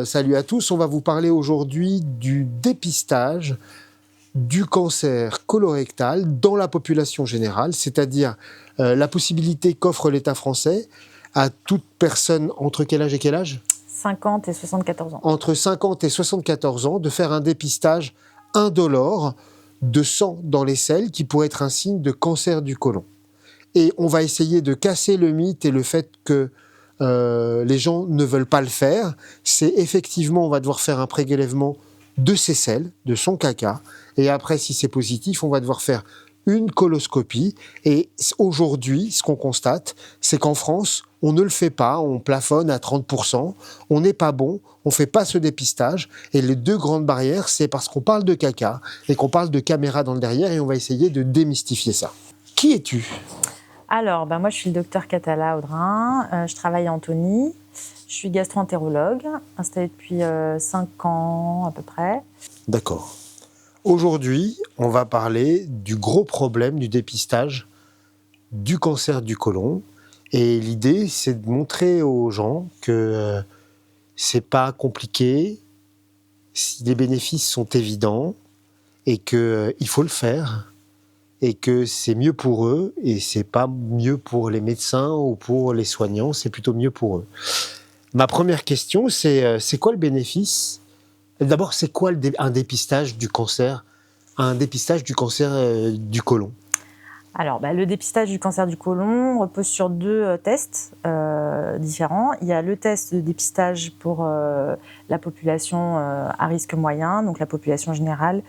Salut à tous, on va vous parler aujourd'hui du dépistage du cancer colorectal dans la population générale, c'est-à-dire la possibilité qu'offre l'État français à toute personne entre quel âge et quel âge ? 50 et 74 ans. Entre 50 et 74 ans, de faire un dépistage indolore de sang dans les selles qui pourrait être un signe de cancer du côlon. Et on va essayer de casser le mythe et le fait que les gens ne veulent pas le faire. C'est effectivement, on va devoir faire un prélèvement de ses selles, de son caca, et après, si c'est positif, on va devoir faire une coloscopie. Et aujourd'hui, ce qu'on constate, c'est qu'en France, on ne le fait pas, on plafonne à 30%, on n'est pas bon, on ne fait pas ce dépistage. Et les deux grandes barrières, c'est parce qu'on parle de caca et qu'on parle de caméra dans le derrière, et on va essayer de démystifier ça. Qui es-tu ? Alors, moi, je suis le docteur Catala Audrin, je travaille à Antony, je suis gastro-entérologue, installée depuis 5 ans à peu près. D'accord. Aujourd'hui, on va parler du gros problème du dépistage du cancer du côlon. Et l'idée, c'est de montrer aux gens que c'est pas compliqué, les bénéfices sont évidents et qu'il faut le faire. Et que c'est mieux pour eux, et c'est pas mieux pour les médecins ou pour les soignants, c'est plutôt mieux pour eux. Ma première question, c'est quoi le bénéfice ? D'abord, c'est quoi un dépistage du cancer ? Un dépistage du cancer du côlon ? Alors, le dépistage du cancer du côlon repose sur 2 tests différents. Il y a le test de dépistage pour la population à risque moyen, donc la population générale,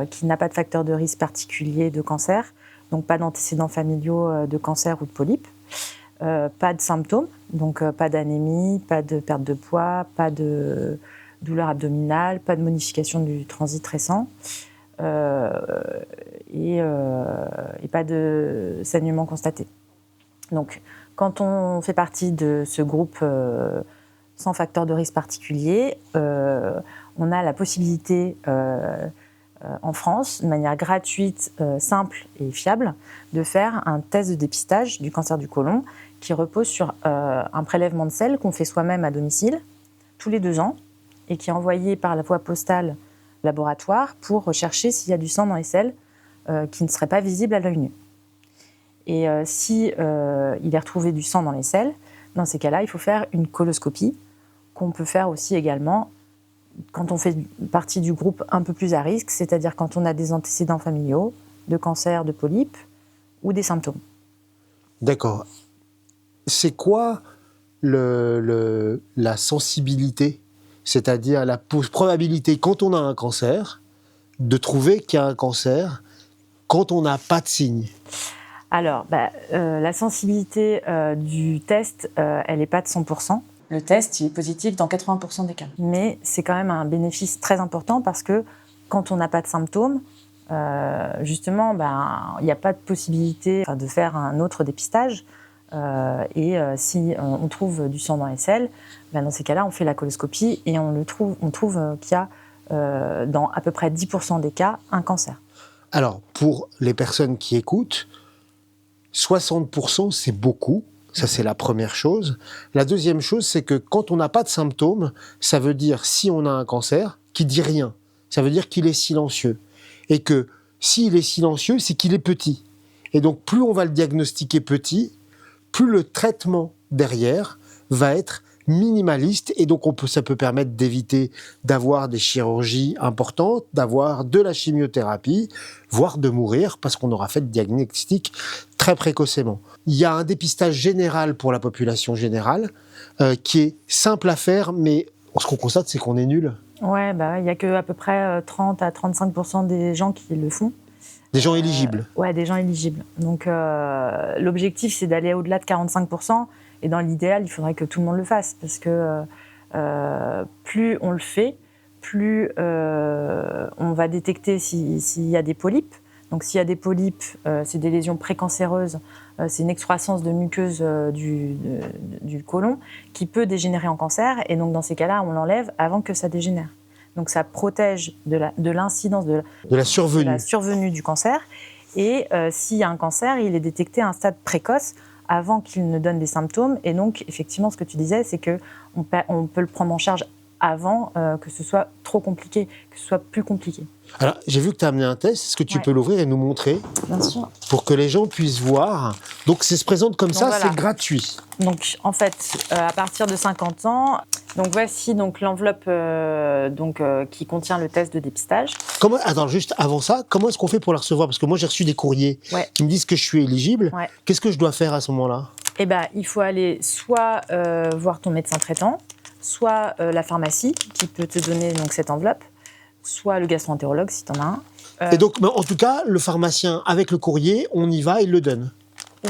qui n'a pas de facteur de risque particulier de cancer, donc pas d'antécédents familiaux de cancer ou de polype, pas de symptômes, donc pas d'anémie, pas de perte de poids, pas de douleur abdominale, pas de modification du transit récent, et pas de saignement constaté. Donc, quand on fait partie de ce groupe sans facteur de risque particulier, on a la possibilité en France, de manière gratuite, simple et fiable, de faire un test de dépistage du cancer du côlon qui repose sur un prélèvement de selles qu'on fait soi-même à domicile tous les 2 ans et qui est envoyé par la voie postale au laboratoire pour rechercher s'il y a du sang dans les selles qui ne serait pas visible à l'œil nu. Et si il est retrouvé du sang dans les selles, dans ces cas-là, il faut faire une coloscopie qu'on peut faire aussi également quand on fait partie du groupe un peu plus à risque, c'est-à-dire quand on a des antécédents familiaux, de cancer, de polype ou des symptômes. D'accord. C'est quoi la sensibilité, c'est-à-dire la probabilité, quand on a un cancer, de trouver qu'il y a un cancer quand on n'a pas de signe ? Alors, la sensibilité du test, elle n'est pas de 100%. Le test, il est positif dans 80% des cas. Mais c'est quand même un bénéfice très important parce que quand on n'a pas de symptômes, justement, il n'y a pas de possibilité de faire un autre dépistage. Si on trouve du sang dans les selles, dans ces cas-là, on fait la coloscopie et on trouve qu'il y a, dans à peu près 10% des cas, un cancer. Alors, pour les personnes qui écoutent, 60%, c'est beaucoup. Ça, c'est la première chose. La deuxième chose, c'est que quand on n'a pas de symptômes, ça veut dire, si on a un cancer, qui dit rien. Ça veut dire qu'il est silencieux. Et que s'il est silencieux, c'est qu'il est petit. Et donc, plus on va le diagnostiquer petit, plus le traitement derrière va être minimaliste, et donc ça peut permettre d'éviter d'avoir des chirurgies importantes, d'avoir de la chimiothérapie, voire de mourir parce qu'on aura fait le diagnostic très précocement. Il y a un dépistage général pour la population générale qui est simple à faire, mais ce qu'on constate, c'est qu'on est nul. Ouais, il y a que à peu près 30 à 35% des gens qui le font. Des gens éligibles. Ouais, des gens éligibles. Donc l'objectif, c'est d'aller au-delà de 45%. Et dans l'idéal, il faudrait que tout le monde le fasse. Parce que plus on le fait, plus on va détecter s'il y a des polypes. Donc s'il y a des polypes, c'est des lésions précancéreuses, c'est une excroissance de muqueuse du côlon qui peut dégénérer en cancer. Et donc dans ces cas-là, on l'enlève avant que ça dégénère. Donc ça protège de l'incidence de la survenue du cancer. Et s'il y a un cancer, il est détecté à un stade précoce avant qu'il ne donne des symptômes. Et donc, effectivement, ce que tu disais, c'est qu'on peut le prendre en charge avant que ce soit trop compliqué, que ce soit plus compliqué. Alors, j'ai vu que tu as amené un test. Est-ce que tu peux l'ouvrir et nous montrer? Bien sûr. Pour que les gens puissent voir. Donc, ça se présente comme ça, voilà. C'est gratuit. Donc, en fait, à partir de 50 ans, donc voici donc l'enveloppe qui contient le test de dépistage. Attends, juste avant ça, comment est-ce qu'on fait pour la recevoir? Parce que moi, j'ai reçu des courriers qui me disent que je suis éligible. Qu'est-ce que je dois faire à ce moment-là? Eh ben, il faut aller soit voir ton médecin traitant, soit la pharmacie qui peut te donner donc cette enveloppe, soit le gastro-entérologue si tu en as un. Et donc, en tout cas, le pharmacien, avec le courrier, on y va, il le donne.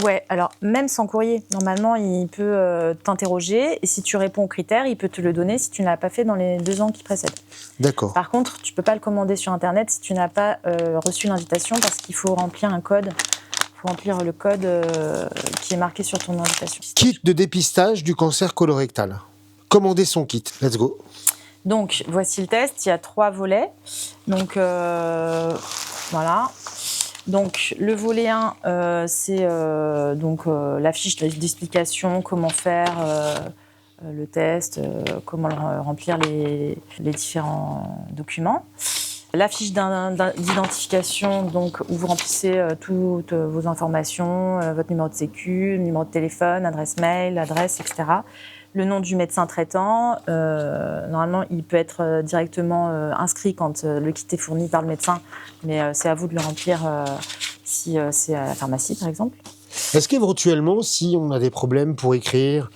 Ouais, alors même sans courrier, normalement, il peut t'interroger et si tu réponds aux critères, il peut te le donner si tu ne l'as pas fait dans les 2 ans qui précèdent. D'accord. Par contre, tu ne peux pas le commander sur Internet si tu n'as pas reçu l'invitation parce qu'il faut remplir un code. Il faut remplir le code qui est marqué sur ton invitation. Kit de dépistage du cancer colorectal. Commander son kit. Let's go. Donc, voici le test. Il y a 3 volets. Donc, voilà. Donc, le volet 1, c'est la fiche d'explication, comment faire le test, comment remplir les différents documents. La fiche d'identification, donc, où vous remplissez toutes vos informations, votre numéro de sécu, numéro de téléphone, adresse mail, adresse, etc. Le nom du médecin traitant, normalement, il peut être directement inscrit quand le kit est fourni par le médecin, mais c'est à vous de le remplir si c'est à la pharmacie, par exemple. Est-ce qu'éventuellement, si on a des problèmes pour écrire,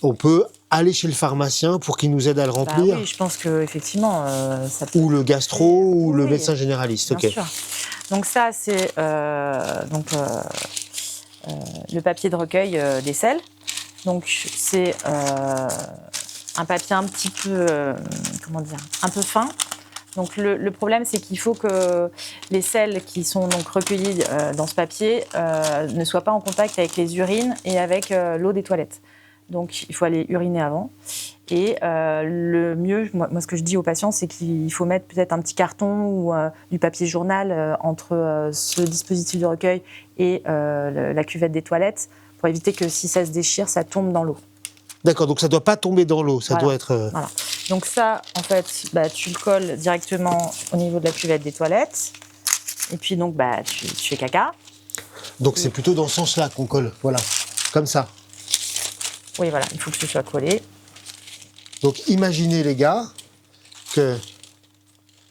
on peut aller chez le pharmacien pour qu'il nous aide à le remplir? Oui, je pense qu'effectivement, ça peut... Ou le gastro, ou le médecin généraliste. Bien sûr. Donc ça, c'est le papier de recueil des selles. Donc, c'est un papier un petit peu, un peu fin. Donc, le problème, c'est qu'il faut que les selles qui sont donc recueillies dans ce papier ne soient pas en contact avec les urines et avec l'eau des toilettes. Donc, il faut aller uriner avant. Et le mieux, moi, ce que je dis aux patients, c'est qu'il faut mettre peut-être un petit carton ou du papier journal entre ce dispositif de recueil et la cuvette des toilettes, pour éviter que si ça se déchire, ça tombe dans l'eau. D'accord, donc ça ne doit pas tomber dans l'eau, ça doit être... Voilà. Donc ça, en fait, tu le colles directement au niveau de la cuvette des toilettes. Et puis donc, tu fais caca. Donc c'est plutôt dans ce sens-là qu'on colle, voilà, comme ça. Oui, voilà, il faut que ce soit collé. Donc imaginez les gars que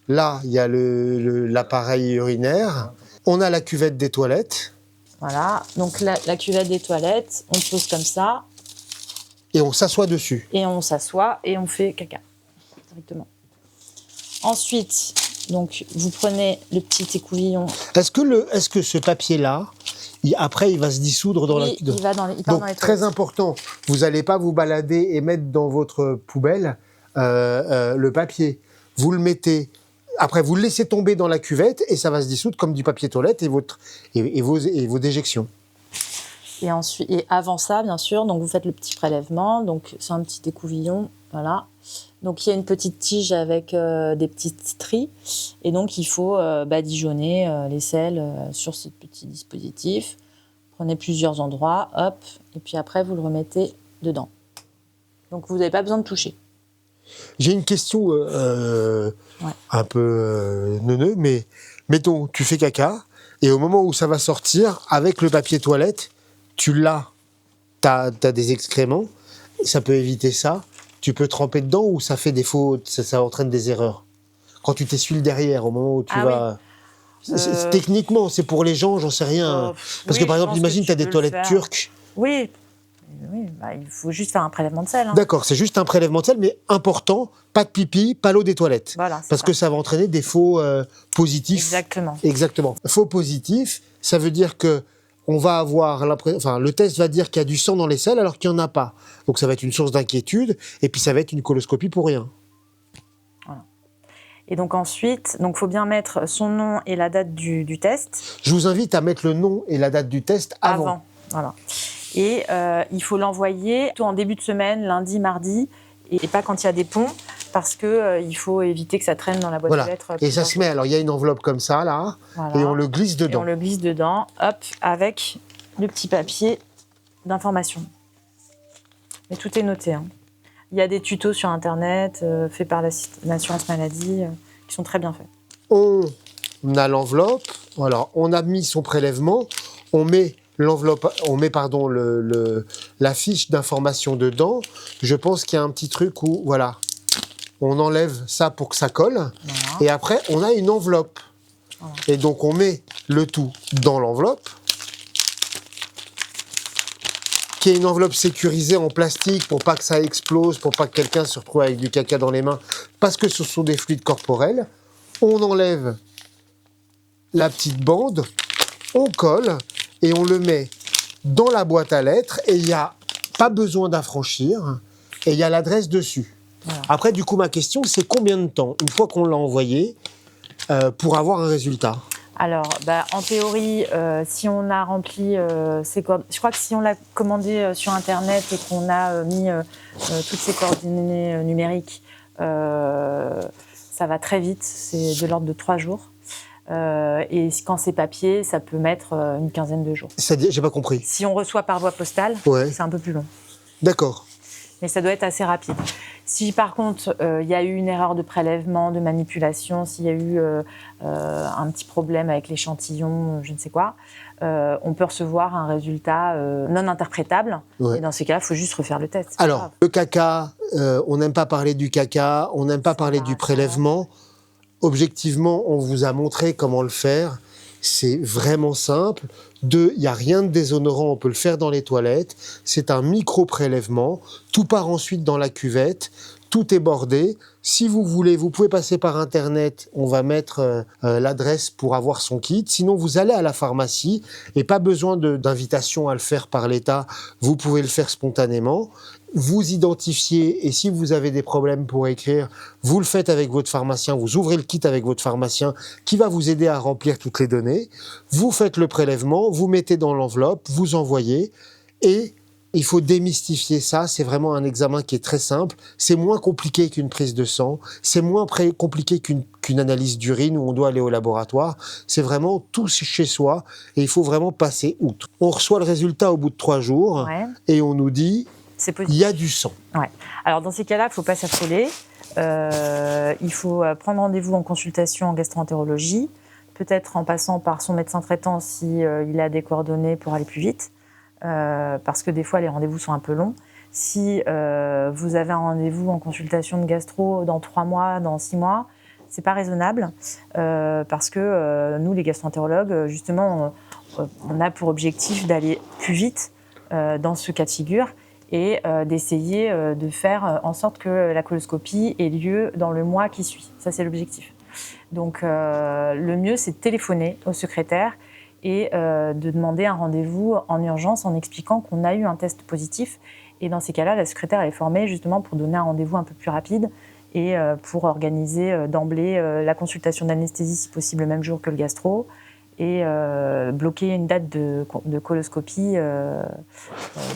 là, il y a l'appareil urinaire, on a la cuvette des toilettes. Voilà, donc la cuvette des toilettes, on pose comme ça. Et on s'assoit dessus. Et on s'assoit et on fait caca, directement. Ensuite, donc, vous prenez le petit écouvillon. Est-ce que ce papier-là, après, il va se dissoudre dans il part dans les toilettes. Très important, vous n'allez pas vous balader et mettre dans votre poubelle le papier. Vous le mettez... Après, vous le laissez tomber dans la cuvette et ça va se dissoudre comme du papier toilette et vos déjections. Et ensuite, et avant ça, bien sûr, donc vous faites le petit prélèvement. Donc c'est un petit écouvillon, voilà. Donc il y a une petite tige avec des petites stries et donc il faut badigeonner les selles sur ce petit dispositif. Prenez plusieurs endroits, hop, et puis après vous le remettez dedans. Donc vous n'avez pas besoin de toucher. J'ai une question un peu neuneux, mais mettons, tu fais caca, et au moment où ça va sortir, avec le papier toilette, tu t'as des excréments, ça peut éviter ça, tu peux tremper dedans ou ça fait des fautes, ça entraîne des erreurs. Quand tu t'essuies le derrière, au moment où tu vas... Oui. Techniquement, c'est pour les gens, j'en sais rien. Parce que par exemple, imagine, tu as des toilettes turques. Oui. Oui, il faut juste faire un prélèvement de sel. D'accord, c'est juste un prélèvement de sel, mais important, pas de pipi, pas l'eau des toilettes. Voilà, parce que ça va entraîner des faux positifs. Exactement. Faux positifs, ça veut dire que on va avoir le test va dire qu'il y a du sang dans les selles alors qu'il n'y en a pas. Donc ça va être une source d'inquiétude, et puis ça va être une coloscopie pour rien. Voilà. Et donc ensuite, il faut bien mettre son nom et la date du test. Je vous invite à mettre le nom et la date du test avant. Voilà. Et il faut l'envoyer en début de semaine, lundi, mardi, et pas quand il y a des ponts, parce qu'il faut éviter que ça traîne dans la boîte aux lettres. Et ça se met, alors il y a une enveloppe comme ça, là, et on le glisse dedans. Et on le glisse dedans, hop, avec le petit papier d'information. Mais tout est noté. Il y a des tutos sur Internet faits par l'assurance maladie qui sont très bien faits. On a l'enveloppe, voilà, on a mis son prélèvement, on met l'enveloppe, la fiche d'information dedans. Je pense qu'il y a un petit truc où, voilà, on enlève ça pour que ça colle. Voilà. Et après, on a une enveloppe. Voilà. Et donc, on met le tout dans l'enveloppe, qui est une enveloppe sécurisée en plastique pour pas que ça explose, pour pas que quelqu'un se retrouve avec du caca dans les mains, parce que ce sont des fluides corporels. On enlève la petite bande, on colle et on le met dans la boîte à lettres et il n'y a pas besoin d'affranchir et il y a l'adresse dessus. Voilà. Après, du coup, ma question, c'est combien de temps, une fois qu'on l'a envoyé, pour avoir un résultat ? Alors, en théorie, si on a rempli je crois que si on l'a commandé sur Internet et qu'on a mis toutes ses coordonnées numériques, ça va très vite, c'est de l'ordre de 3 jours. Et quand c'est papier, ça peut mettre une quinzaine de jours. C'est-à-dire, j'ai pas compris. Si on reçoit par voie postale, c'est un peu plus long. D'accord. Mais ça doit être assez rapide. Si par contre, il y a eu une erreur de prélèvement, de manipulation, s'il y a eu un petit problème avec l'échantillon, je ne sais quoi, on peut recevoir un résultat non interprétable. Ouais. Et dans ces cas-là, il faut juste refaire le test. Alors, le caca, on n'aime pas parler du caca, on n'aime pas parler du prélèvement. Objectivement, on vous a montré comment le faire. C'est vraiment simple. Il n'y a rien de déshonorant, on peut le faire dans les toilettes. C'est un micro-prélèvement. Tout part ensuite dans la cuvette. Tout est bordé. Si vous voulez, vous pouvez passer par Internet. On va mettre l'adresse pour avoir son kit. Sinon, vous allez à la pharmacie et pas besoin d'invitation à le faire par l'État. Vous pouvez le faire spontanément. Vous identifiez et si vous avez des problèmes pour écrire, vous le faites avec votre pharmacien, vous ouvrez le kit avec votre pharmacien qui va vous aider à remplir toutes les données. Vous faites le prélèvement, vous mettez dans l'enveloppe, vous envoyez et il faut démystifier ça. C'est vraiment un examen qui est très simple. C'est moins compliqué qu'une prise de sang. C'est moins compliqué qu'une analyse d'urine où on doit aller au laboratoire. C'est vraiment tout chez soi et il faut vraiment passer outre. On reçoit le résultat au bout de 3 jours et on nous dit il y a du sang. Ouais. Alors dans ces cas-là, il ne faut pas s'affoler. Il faut prendre rendez-vous en consultation en gastro-entérologie, peut-être en passant par son médecin traitant si il a des coordonnées pour aller plus vite, parce que des fois les rendez-vous sont un peu longs. Si vous avez un rendez-vous en consultation de gastro dans 3 mois, dans 6 mois, c'est pas raisonnable, parce que nous les gastro-entérologues, justement, on a pour objectif d'aller plus vite dans ce cas de figure. Et d'essayer de faire en sorte que la coloscopie ait lieu dans le mois qui suit. Ça, c'est l'objectif. Donc, le mieux, c'est de téléphoner au secrétaire et de demander un rendez-vous en urgence en expliquant qu'on a eu un test positif. Et dans ces cas-là, la secrétaire est formée justement pour donner un rendez-vous un peu plus rapide et pour organiser d'emblée la consultation d'anesthésie, si possible, le même jour que le gastro, et bloquer une date de coloscopie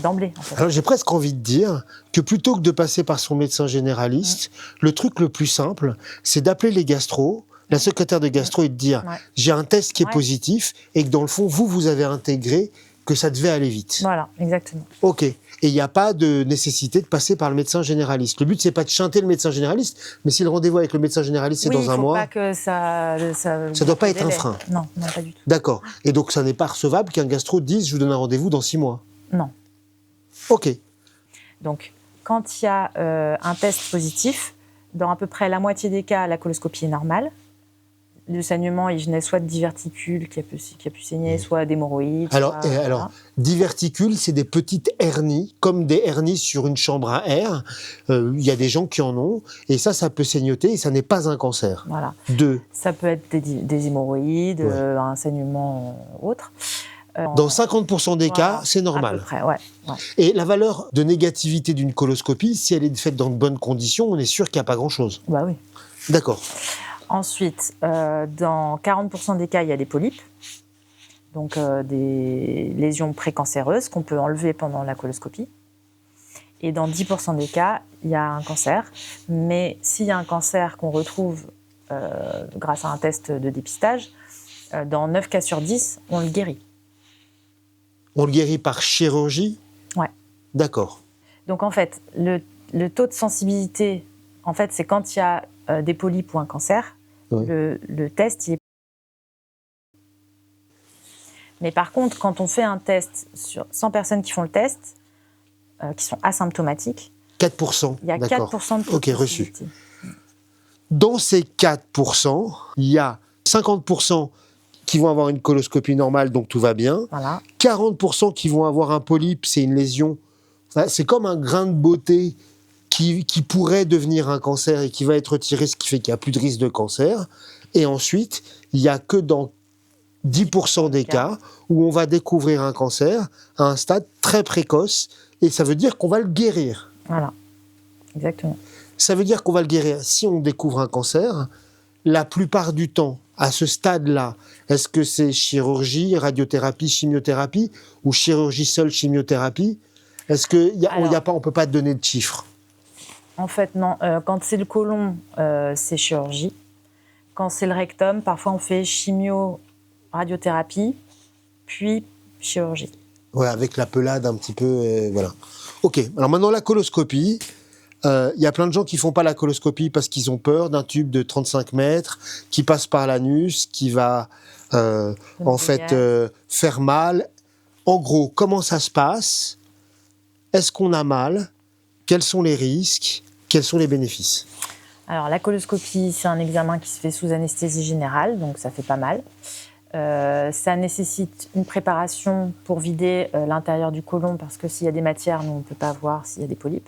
d'emblée. En fait. Alors j'ai presque envie de dire que plutôt que de passer par son médecin généraliste, le truc le plus simple, c'est d'appeler les gastros, la secrétaire de gastro, et de dire j'ai un test qui est positif et que dans le fond, vous avez intégré que ça devait aller vite. Voilà, exactement. Ok. Et il n'y a pas de nécessité de passer par le médecin généraliste. Le but, c'est pas de chanter le médecin généraliste, mais si le rendez-vous avec le médecin généraliste, c'est dans un mois... Oui, il ne faut pas que ça doit pas être un frein. Non, pas du tout. D'accord. Et donc, ça n'est pas recevable qu'un gastro dise « je vous donne un rendez-vous dans 6 mois ». Non. Ok. Donc, quand il y a un test positif, dans à peu près la moitié des cas, la coloscopie est normale. Le saignement, il venait soit de diverticules qui a pu saigner, soit d'hémorroïdes. Alors, diverticules, c'est des petites hernies, comme des hernies sur une chambre à air. Il y a des gens qui en ont, et ça peut saignoter, et ça n'est pas un cancer. Voilà. Ça peut être des hémorroïdes, un saignement autre. Dans 50% des cas, c'est normal. À peu près, ouais. Et la valeur de négativité d'une coloscopie, si elle est faite dans de bonnes conditions, on est sûr qu'il n'y a pas grand-chose. Bah oui. D'accord. Ensuite, dans 40% des cas, il y a des polypes, donc des lésions précancéreuses qu'on peut enlever pendant la coloscopie. Et dans 10% des cas, il y a un cancer. Mais s'il y a un cancer qu'on retrouve grâce à un test de dépistage, dans 9 cas sur 10, on le guérit. On le guérit par chirurgie ? Ouais. D'accord. Donc en fait, le le taux de sensibilité, en fait, c'est quand il y a des polypes ou un cancer, Oui. le test y est. Mais par contre, quand on fait un test sur 100 personnes qui font le test, qui sont asymptomatiques, 4%. il y a D'accord. 4% de taux Ok, de reçu. sensibilité. Dans ces 4%, il y a 50% qui vont avoir une coloscopie normale, donc tout va bien. Voilà. 40% qui vont avoir un polype, c'est une lésion. Enfin, c'est comme un grain de beauté qui pourrait devenir un cancer et qui va être retiré, ce qui fait qu'il n'y a plus de risque de cancer. Et ensuite, il n'y a que dans 10% des cas où on va découvrir un cancer à un stade très précoce. Et ça veut dire qu'on va le guérir. Voilà, exactement. Ça veut dire qu'on va le guérir. Si on découvre un cancer, la plupart du temps, à ce stade-là, est-ce que c'est chirurgie, radiothérapie, chimiothérapie ou chirurgie seule, chimiothérapie? Est-ce qu'on ne peut pas donner de chiffres? En fait, non. Quand c'est le côlon, c'est chirurgie. Quand c'est le rectum, parfois on fait chimio, radiothérapie, puis chirurgie. Ouais, avec la pelade un petit peu, voilà. Ok, alors maintenant la coloscopie. Il y a plein de gens qui font pas la coloscopie parce qu'ils ont peur d'un tube de 35 mètres qui passe par l'anus, qui va faire mal. En gros, comment ça se passe? Est-ce qu'on a mal? Quels sont les risques? Quels sont les bénéfices? Alors la coloscopie, c'est un examen qui se fait sous anesthésie générale, donc ça fait pas mal. Ça nécessite une préparation pour vider l'intérieur du côlon parce que s'il y a des matières, nous on ne peut pas voir s'il y a des polypes.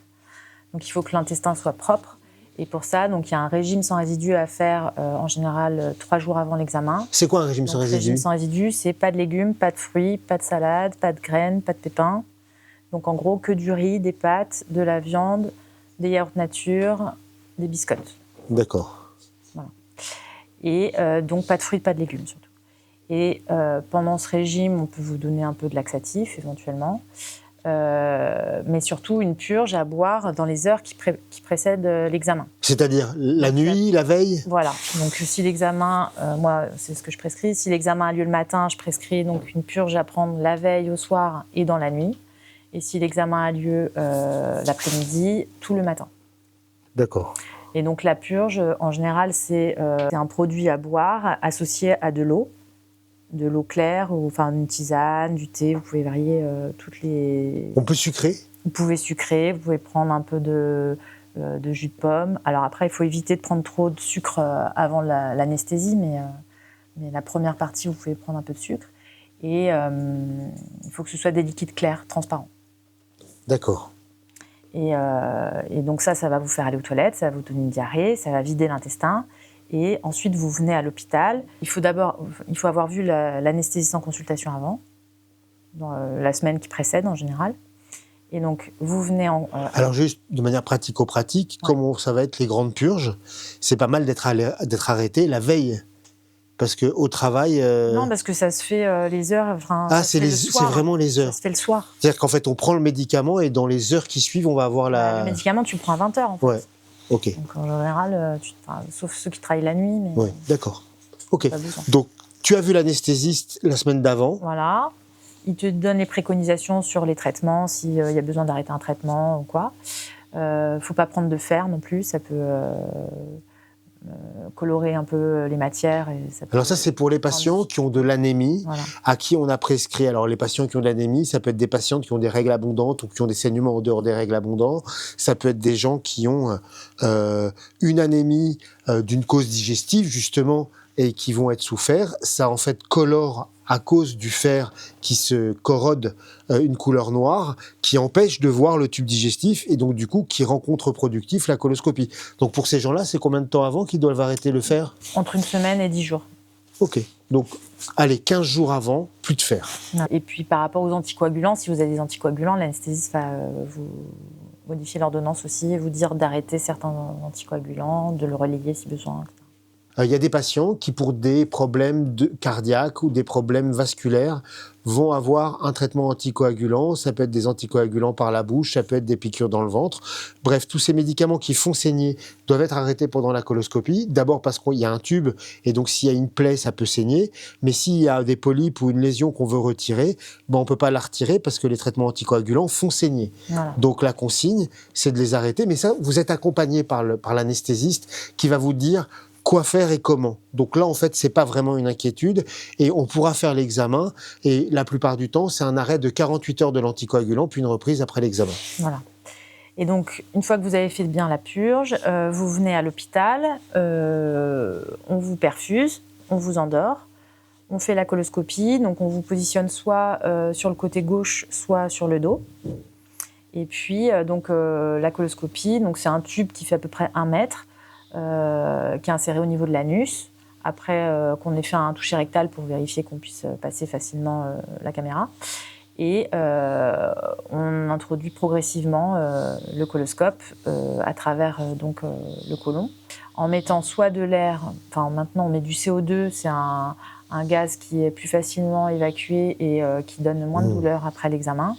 Donc il faut que l'intestin soit propre. Et pour ça, donc, il y a un régime sans résidus à faire en général 3 jours avant l'examen. C'est quoi un régime sans résidus? Régime sans résidus, c'est pas de légumes, pas de fruits, pas de salade, pas de graines, pas de pépins. Donc en gros, que du riz, des pâtes, de la viande, des yaourts nature, des biscottes. D'accord. Voilà. Et donc pas de fruits, pas de légumes surtout. Et pendant ce régime, on peut vous donner un peu de laxatif éventuellement. Mais surtout une purge à boire dans les heures qui précèdent l'examen. C'est-à-dire la nuit, la veille? Voilà. Donc si l'examen, moi c'est ce que je prescris, si l'examen a lieu le matin, je prescris donc une purge à prendre la veille, au soir et dans la nuit. Et si l'examen a lieu l'après-midi, tout le matin. D'accord. Et donc la purge, en général, c'est un produit à boire associé à de l'eau claire, ou enfin une tisane, du thé. Vous pouvez varier toutes les. On peut sucrer? Vous pouvez sucrer, vous pouvez prendre un peu de jus de pomme. Alors après, il faut éviter de prendre trop de sucre avant l'anesthésie, mais la première partie, vous pouvez prendre un peu de sucre. Et il faut que ce soit des liquides clairs, transparents. D'accord. Et donc ça va vous faire aller aux toilettes, ça va vous donner une diarrhée, ça va vider l'intestin. Et ensuite, vous venez à l'hôpital. Il faut avoir vu l'anesthésiste en consultation avant, dans la semaine qui précède en général. Et donc, vous venez Alors juste de manière pratico-pratique, comment ça va être les grandes purges? C'est pas mal d'être arrêté la veille, parce que au travail. Non, parce que ça se fait les heures. C'est vraiment les heures. Ça se fait le soir. C'est-à-dire qu'en fait, on prend le médicament et dans les heures qui suivent, on va avoir Le médicament, tu le prends à 20h en fait. Ouais. Ok. Donc en général, sauf ceux qui travaillent la nuit. Mais ouais, d'accord. Ok. Donc, tu as vu l'anesthésiste la semaine d'avant. Voilà. Il te donne les préconisations sur les traitements, s'il y a besoin d'arrêter un traitement ou quoi. Faut pas prendre de fer non plus, ça peut colorer un peu les matières. Alors ça, c'est pour les patients qui ont de l'anémie, voilà, à qui on a prescrit. Alors les patients qui ont de l'anémie, ça peut être des patientes qui ont des règles abondantes ou qui ont des saignements en dehors des règles abondantes. Ça peut être des gens qui ont une anémie d'une cause digestive, justement, et qui vont être sous fer. Ça, en fait, colore à cause du fer qui se corrode une couleur noire, qui empêche de voir le tube digestif et donc du coup qui rend contre-productif la coloscopie. Donc pour ces gens-là, c'est combien de temps avant qu'ils doivent arrêter le fer? Entre 1 semaine et 10 jours. Ok, donc allez, 15 jours avant, plus de fer. Et puis par rapport aux anticoagulants, si vous avez des anticoagulants, l'anesthésiste va vous modifier l'ordonnance aussi et vous dire d'arrêter certains anticoagulants, de le relayer si besoin, etc. Il y a des patients qui, pour des problèmes cardiaques ou des problèmes vasculaires, vont avoir un traitement anticoagulant. Ça peut être des anticoagulants par la bouche, ça peut être des piqûres dans le ventre. Bref, tous ces médicaments qui font saigner doivent être arrêtés pendant la coloscopie. D'abord parce qu'il y a un tube, et donc s'il y a une plaie, ça peut saigner. Mais s'il y a des polypes ou une lésion qu'on veut retirer, on ne peut pas la retirer parce que les traitements anticoagulants font saigner. Voilà. Donc la consigne, c'est de les arrêter. Mais ça, vous êtes accompagné par l'anesthésiste qui va vous dire quoi faire et comment. Donc là, en fait, c'est pas vraiment une inquiétude et on pourra faire l'examen et la plupart du temps, c'est un arrêt de 48 heures de l'anticoagulant puis une reprise après l'examen. Voilà. Et donc, une fois que vous avez fait bien la purge, vous venez à l'hôpital, on vous perfuse, on vous endort, on fait la coloscopie, donc on vous positionne soit sur le côté gauche, soit sur le dos. Et puis, la coloscopie, donc c'est un tube qui fait à peu près 1 mètre, qui est inséré au niveau de l'anus, après qu'on ait fait un toucher rectal pour vérifier qu'on puisse passer facilement la caméra. Et on introduit progressivement le coloscope à travers le côlon, en mettant soit de l'air, enfin maintenant on met du CO2, c'est un gaz qui est plus facilement évacué et qui donne moins de douleur après l'examen,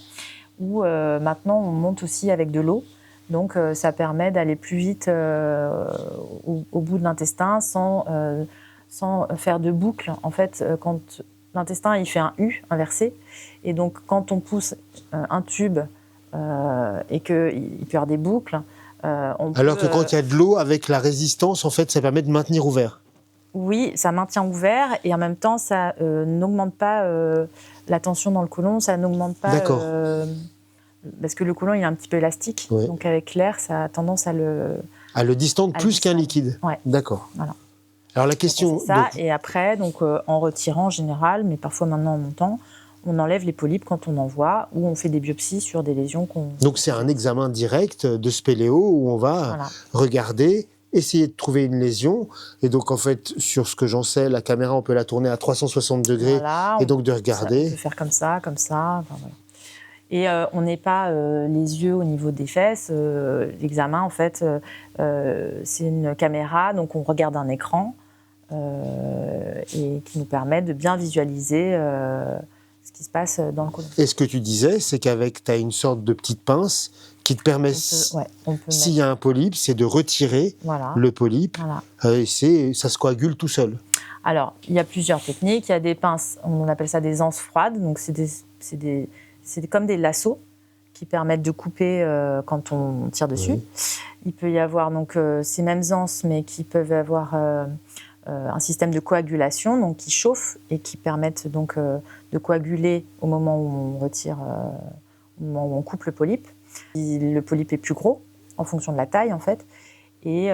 ou maintenant on monte aussi avec de l'eau. Donc, ça permet d'aller plus vite au bout de l'intestin sans faire de boucle. En fait, quand l'intestin il fait un U inversé, et donc quand on pousse un tube et qu'il peut y avoir des boucles, alors que quand il y a de l'eau, avec la résistance, en fait, ça permet de maintenir ouvert. Oui, ça maintient ouvert et en même temps, ça n'augmente pas la tension dans le côlon, ça n'augmente pas. D'accord. Parce que le côlon il est un petit peu élastique, oui. Donc avec l'air, ça a tendance à le distendre plus qu'un liquide. Ouais. D'accord. Voilà. Alors la question. C'est ça. Et après, en retirant en général, mais parfois maintenant en montant, on enlève les polypes quand on en voit, ou on fait des biopsies sur des lésions qu'on. Donc c'est un examen direct de spéléo où on va regarder, essayer de trouver une lésion. Et donc en fait, sur ce que j'en sais, la caméra on peut la tourner à 360 degrés et donc de regarder. On peut faire comme ça, comme ça. Enfin, voilà. Et on n'est pas les yeux au niveau des fesses. L'examen, en fait, c'est une caméra, donc on regarde un écran et qui nous permet de bien visualiser ce qui se passe dans le côlon. Et ce que tu disais, c'est qu'avec, tu as une sorte de petite pince qui te permet, s'il y a un polype, c'est de retirer le polype. Voilà. Ça se coagule tout seul. Alors, il y a plusieurs techniques. Il y a des pinces, on appelle ça des anses froides. Donc, c'est comme des lassos qui permettent de couper quand on tire dessus. Oui. Il peut y avoir donc ces mêmes anses, mais qui peuvent avoir un système de coagulation, donc qui chauffe et qui permettent donc de coaguler au moment où on retire, au moment où on coupe le polype. Le polype est plus gros en fonction de la taille en fait. Et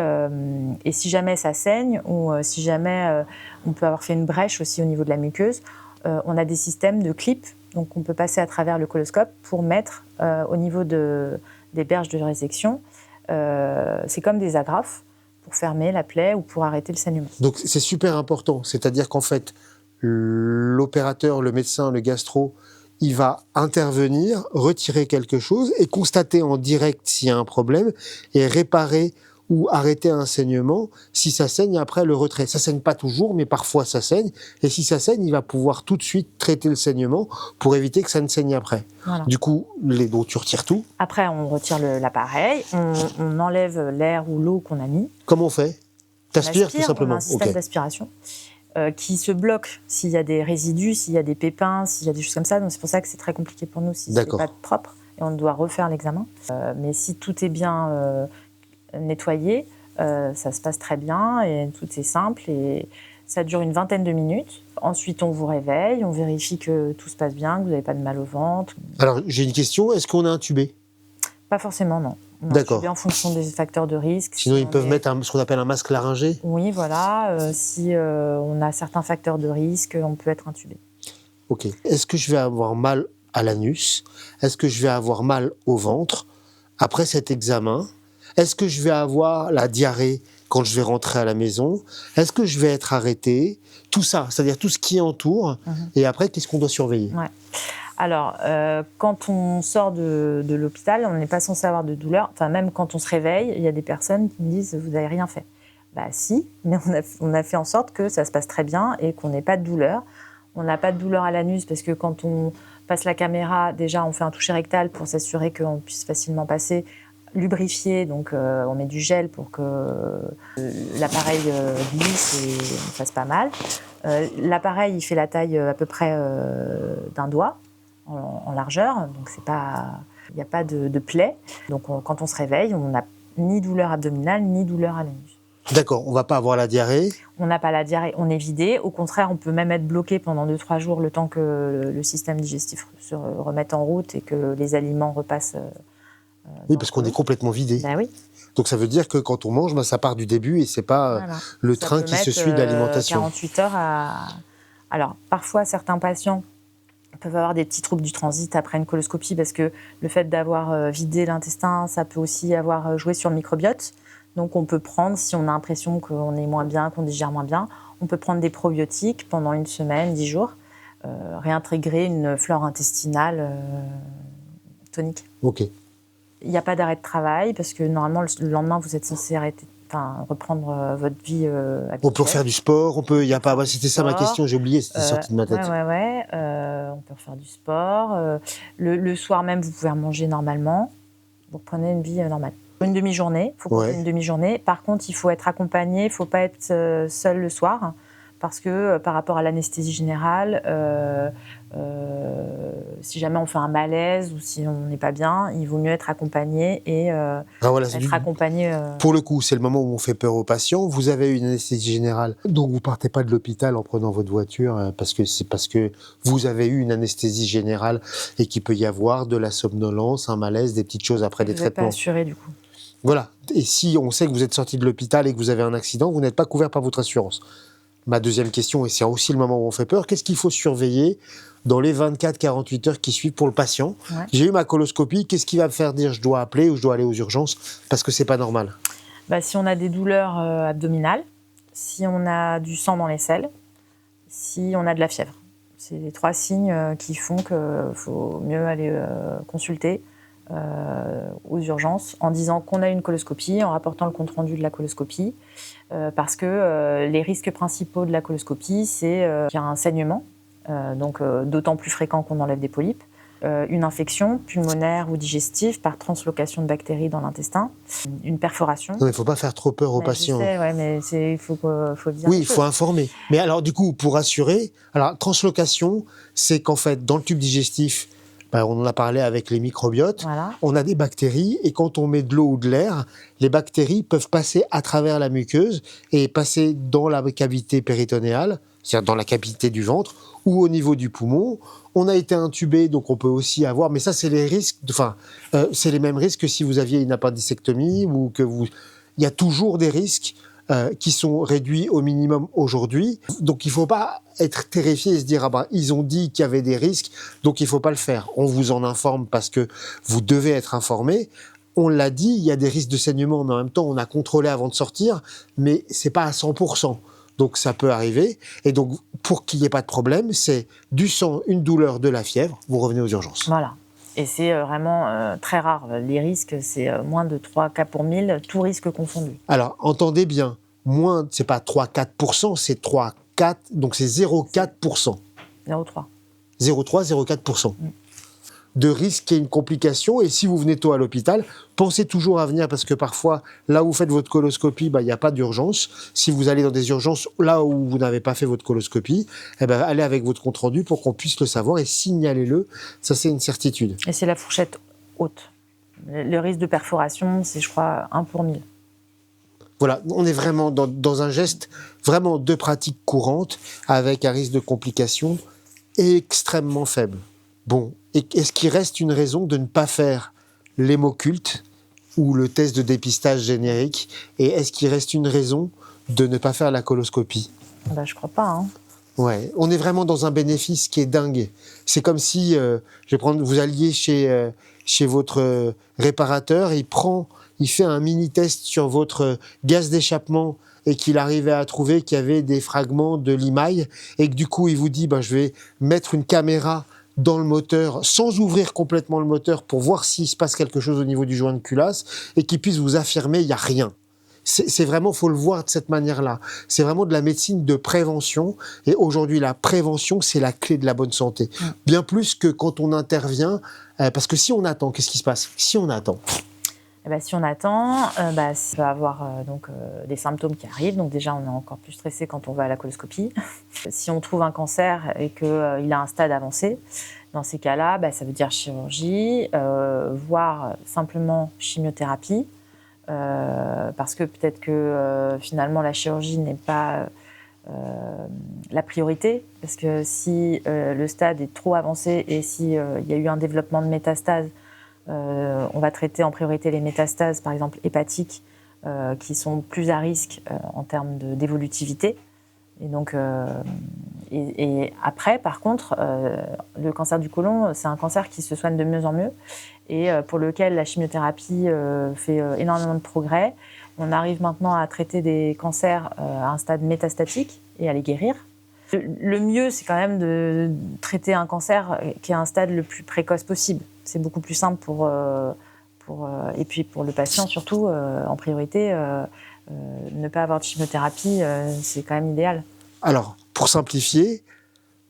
si jamais ça saigne ou si jamais on peut avoir fait une brèche aussi au niveau de la muqueuse, on a des systèmes de clips. Donc, on peut passer à travers le coloscope pour mettre au niveau des berges de résection. C'est comme des agrafes pour fermer la plaie ou pour arrêter le saignement. Donc, c'est super important. C'est-à-dire qu'en fait, l'opérateur, le médecin, le gastro, il va intervenir, retirer quelque chose et constater en direct s'il y a un problème et réparer ou arrêter un saignement. Si ça saigne, après le retrait. Ça saigne pas toujours, mais parfois ça saigne. Et si ça saigne, il va pouvoir tout de suite traiter le saignement pour éviter que ça ne saigne après. Voilà. Du coup, donc tu retires tout. Après, on retire l'appareil, on enlève l'air ou l'eau qu'on a mis. Comment on fait ? T'aspires tout simplement. On a un système d'aspiration qui se bloque s'il y a des résidus, s'il y a des pépins, s'il y a des choses comme ça. Donc c'est pour ça que c'est très compliqué pour nous si c'est pas propre et on doit refaire l'examen. Mais si tout est bien nettoyé, ça se passe très bien et tout est simple et ça dure une vingtaine de minutes. Ensuite, on vous réveille, on vérifie que tout se passe bien, que vous n'avez pas de mal au ventre. Alors, j'ai une question, est-ce qu'on est intubé ? Pas forcément, non. On est intubé en fonction des facteurs de risque. Sinon, ils peuvent mettre ce qu'on appelle un masque laryngé ? Oui, voilà. Si on a certains facteurs de risque, on peut être intubé. Ok. Est-ce que je vais avoir mal à l'anus ? Est-ce que je vais avoir mal au ventre après cet examen ? Est-ce que je vais avoir la diarrhée quand je vais rentrer à la maison ? Est-ce que je vais être arrêté ? Tout ça, c'est-à-dire tout ce qui entoure. Et après, qu'est-ce qu'on doit surveiller ? Alors, quand on sort de l'hôpital, on n'est pas censé avoir de douleur. Enfin, même quand on se réveille, il y a des personnes qui me disent « vous n'avez rien fait ». Bah si, mais on a fait en sorte que ça se passe très bien et qu'on n'ait pas de douleur. On n'a pas de douleur à l'anus parce que quand on passe la caméra, déjà on fait un toucher rectal pour s'assurer qu'on puisse facilement passer, lubrifier, donc on met du gel pour que l'appareil glisse et ne fasse pas mal. L'appareil il fait la taille à peu près d'un doigt en largeur, donc c'est pas, il n'y a pas de plaie. Donc quand on se réveille, on n'a ni douleur abdominale ni douleur à l'anus. D'accord, on va pas avoir la diarrhée. On n'a pas la diarrhée, on est vidé. Au contraire, on peut même être bloqué pendant 2-3 jours le temps que le système digestif se remette en route et que les aliments repassent. Oui, parce qu'on est complètement vidé. Ben oui. Donc ça veut dire que quand on mange, ça part du début et c'est pas le train qui se suit de l'alimentation. 48 heures à... Alors, parfois, certains patients peuvent avoir des petits troubles du transit après une coloscopie parce que le fait d'avoir vidé l'intestin, ça peut aussi avoir joué sur le microbiote. Donc on peut prendre, si on a l'impression qu'on est moins bien, qu'on digère moins bien, on peut prendre des probiotiques pendant 1 semaine, 10 jours, réintégrer une flore intestinale tonique. Ok. Il n'y a pas d'arrêt de travail parce que normalement le lendemain vous êtes censé reprendre votre vie habituelle. On peut refaire du sport, on peut, il y a pas, c'était ça ma question, j'ai oublié, c'était sorti de ma tête. Ouais. On peut refaire du sport. Le soir même vous pouvez manger normalement. Vous reprenez une vie normale. Une demi-journée, il faut compter une demi-journée. Par contre, il faut être accompagné, il ne faut pas être seul le soir, parce que par rapport à l'anesthésie générale, si jamais on fait un malaise ou si on n'est pas bien, il vaut mieux être accompagné et être accompagné. Pour le coup, c'est le moment où on fait peur aux patients. Vous avez une anesthésie générale, donc vous ne partez pas de l'hôpital en prenant votre voiture, parce que vous avez eu une anesthésie générale et qu'il peut y avoir de la somnolence, un malaise, des petites choses après des traitements. Vous n'êtes pas assuré du coup. Voilà. Et si on sait que vous êtes sorti de l'hôpital et que vous avez un accident, vous n'êtes pas couvert par votre assurance. Ma deuxième question, et c'est aussi le moment où on fait peur, qu'est-ce qu'il faut surveiller dans les 24-48 heures qui suivent pour le patient ? J'ai eu ma coloscopie, qu'est-ce qui va me faire dire je dois appeler ou je dois aller aux urgences parce que c'est pas normal ? Si on a des douleurs abdominales, si on a du sang dans les selles, si on a de la fièvre. C'est les 3 signes qui font qu'il faut mieux aller consulter aux urgences en disant qu'on a une coloscopie, en rapportant le compte-rendu de la coloscopie, parce que les risques principaux de la coloscopie, c'est qu'il y a un saignement, donc d'autant plus fréquent qu'on enlève des polypes, une infection pulmonaire ou digestive par translocation de bactéries dans l'intestin, une perforation. Non, il ne faut pas faire trop peur aux patients. Je sais, mais il faut le dire. Oui, il faut informer. Mais alors, du coup, pour assurer, translocation, c'est qu'en fait, dans le tube digestif, on en a parlé avec les microbiotes, on a des bactéries et quand on met de l'eau ou de l'air, les bactéries peuvent passer à travers la muqueuse et passer dans la cavité péritonéale, c'est-à-dire dans la cavité du ventre ou au niveau du poumon. On a été intubé, donc on peut aussi avoir, mais ça c'est les risques, c'est les mêmes risques que si vous aviez une appendicectomie ou que vous... Il y a toujours des risques qui sont réduits au minimum aujourd'hui. Donc il ne faut pas être terrifié et se dire ils ont dit qu'il y avait des risques, donc il ne faut pas le faire. On vous en informe parce que vous devez être informé. On l'a dit, il y a des risques de saignement, mais en même temps on a contrôlé avant de sortir, mais c'est pas à 100%. Donc ça peut arriver. Et donc pour qu'il n'y ait pas de problème, c'est du sang, une douleur, de la fièvre, vous revenez aux urgences. Voilà. Et c'est vraiment très rare. Les risques, c'est moins de 3 cas pour 1000, tout risque confondu. Alors, entendez bien, c'est pas 3-4%, c'est 3-4, donc c'est 0,4%. 0,3. 0,3-0,4%. De risque qu'il y ait une complication. Et si vous venez tôt à l'hôpital, pensez toujours à venir parce que parfois, là où vous faites votre coloscopie, il n'y a pas d'urgence. Si vous allez dans des urgences, là où vous n'avez pas fait votre coloscopie, allez avec votre compte-rendu pour qu'on puisse le savoir et signalez-le. Ça, c'est une certitude. Et c'est la fourchette haute. Le risque de perforation, c'est, je crois, 1 pour 1000. Voilà, on est vraiment dans un geste vraiment de pratique courante avec un risque de complication extrêmement faible. Bon, est-ce qu'il reste une raison de ne pas faire l'hémoculte ou le test de dépistage générique ? Et est-ce qu'il reste une raison de ne pas faire la coloscopie ? Je crois pas. Ouais, on est vraiment dans un bénéfice qui est dingue. C'est comme si, vous alliez chez votre réparateur, il fait un mini-test sur votre gaz d'échappement et qu'il arrivait à trouver qu'il y avait des fragments de limaille et que du coup, il vous dit, je vais mettre une caméra dans le moteur, sans ouvrir complètement le moteur pour voir s'il se passe quelque chose au niveau du joint de culasse et qu'il puisse vous affirmer il n'y a rien. C'est vraiment, faut le voir de cette manière-là. C'est vraiment de la médecine de prévention. Et aujourd'hui, la prévention, c'est la clé de la bonne santé. Bien plus que quand on intervient. Parce que si on attend, qu'est-ce qui se passe? Si on attend. Si on attend, on va avoir des symptômes qui arrivent. Donc déjà, on est encore plus stressé quand on va à la coloscopie. Si on trouve un cancer et qu'il a un stade avancé, dans ces cas-là, ça veut dire chirurgie, voire simplement chimiothérapie. Parce que peut-être que finalement la chirurgie n'est pas la priorité, parce que si le stade est trop avancé et s'il y a eu un développement de métastases, on va traiter en priorité les métastases, par exemple hépatiques, qui sont plus à risque en termes d'évolutivité. Et donc, et après, par contre, le cancer du côlon, c'est un cancer qui se soigne de mieux en mieux et pour lequel la chimiothérapie fait énormément de progrès. On arrive maintenant à traiter des cancers à un stade métastatique et à les guérir. Le mieux, c'est quand même de traiter un cancer qui est à un stade le plus précoce possible. C'est beaucoup plus simple et puis pour le patient surtout, en priorité, ne pas avoir de chimiothérapie, c'est quand même idéal. Alors, pour simplifier,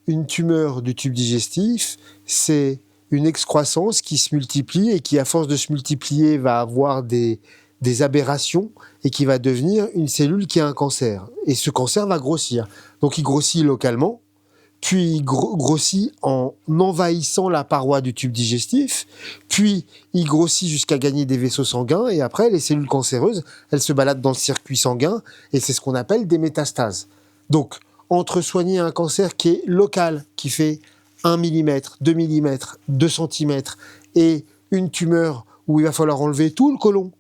une tumeur du tube digestif, c'est une excroissance qui se multiplie et qui, à force de se multiplier, va avoir des aberrations et qui va devenir une cellule qui a un cancer. Et ce cancer va grossir. Donc, il grossit localement, puis il grossit en envahissant la paroi du tube digestif, puis il grossit jusqu'à gagner des vaisseaux sanguins, et après, les cellules cancéreuses, elles se baladent dans le circuit sanguin, et c'est ce qu'on appelle des métastases. Donc, entre soigner un cancer qui est local, qui fait 1 mm, 2 mm, 2 cm, et une tumeur où il va falloir enlever tout le côlon,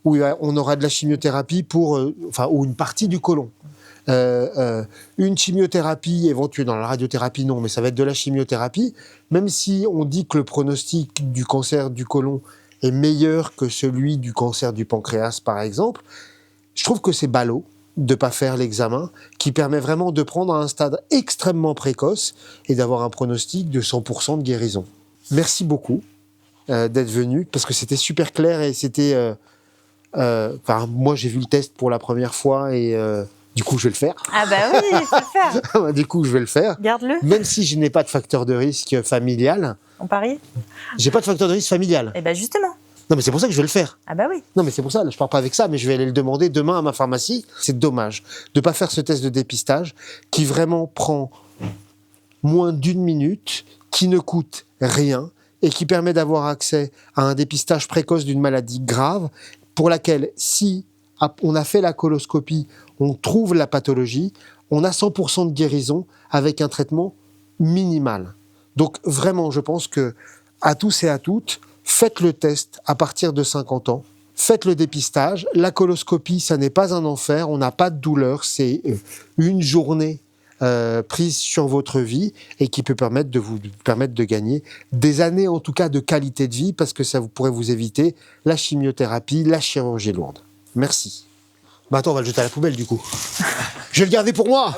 où on aura de la chimiothérapie ou une partie du côlon. Une chimiothérapie éventuelle, dans la radiothérapie non, mais ça va être de la chimiothérapie, même si on dit que le pronostic du cancer du côlon est meilleur que celui du cancer du pancréas par exemple, je trouve que c'est ballot de ne pas faire l'examen, qui permet vraiment de prendre à un stade extrêmement précoce et d'avoir un pronostic de 100% de guérison. Merci beaucoup d'être venu, parce que c'était super clair et c'était... moi j'ai vu le test pour la première fois et... du coup, je vais le faire. Ah bah oui, il faut le faire. Du coup, je vais le faire. Garde-le. Même si je n'ai pas de facteur de risque familial. On parie ? J'ai pas de facteur de risque familial. Eh ben justement. Non, mais c'est pour ça que je vais le faire. Ah bah oui. Non, mais c'est pour ça, là, je pars pas avec ça, mais je vais aller le demander demain à ma pharmacie. C'est dommage de pas faire ce test de dépistage qui vraiment prend moins d'1 minute, qui ne coûte rien et qui permet d'avoir accès à un dépistage précoce d'une maladie grave pour laquelle, si on a fait la coloscopie, on trouve la pathologie, on a 100% de guérison avec un traitement minimal. Donc vraiment, je pense que à tous et à toutes, faites le test à partir de 50 ans, faites le dépistage. La coloscopie, ça n'est pas un enfer, on n'a pas de douleur, c'est une journée prise sur votre vie et qui peut vous permettre de gagner des années, en tout cas, de qualité de vie, parce que ça pourrait vous éviter la chimiothérapie, la chirurgie lourde. Merci. Attends, on va le jeter à la poubelle, du coup. Je vais le garder pour moi.